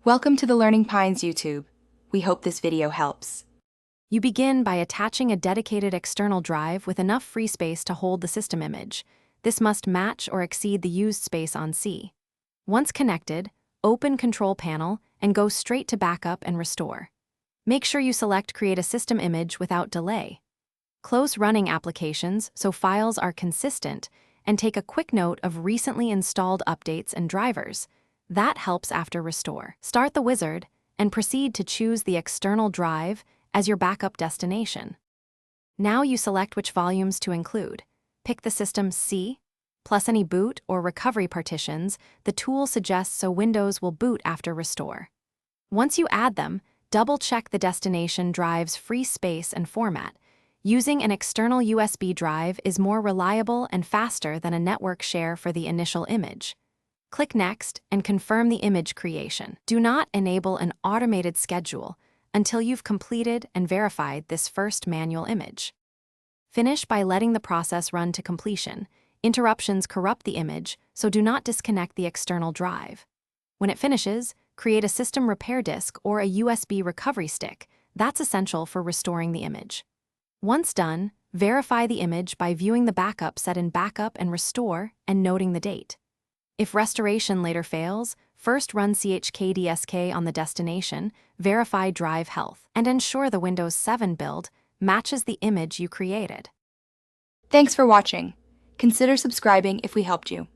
Welcome to the Learning Pines YouTube. We hope this video helps. You begin by attaching a dedicated external drive with enough free space to hold the system image. This must match or exceed the used space on C. Once connected, open Control Panel and go straight to Backup and Restore. Make sure you select Create a System Image without delay. Close running applications so files are consistent, and take a quick note of recently installed updates and drivers. That helps after restore. Start the wizard and proceed to choose the external drive as your backup destination. Now you select which volumes to include. Pick the system C, plus any boot or recovery partitions the tool suggests so Windows will boot after restore. Once you add them, double-check the destination drive's free space and format. Using an external USB drive is more reliable and faster than a network share for the initial image. Click Next and confirm the image creation. Do not enable an automated schedule until you've completed and verified this first manual image. Finish by letting the process run to completion. Interruptions corrupt the image, so do not disconnect the external drive. When it finishes, create a system repair disk or a USB recovery stick. That's essential for restoring the image. Once done, verify the image by viewing the backup set in Backup and Restore and noting the date. If restoration later fails, first run chkdsk on the destination, verify drive health, and ensure the Windows 7 build matches the image you created. Thanks for watching. Consider subscribing if we helped you.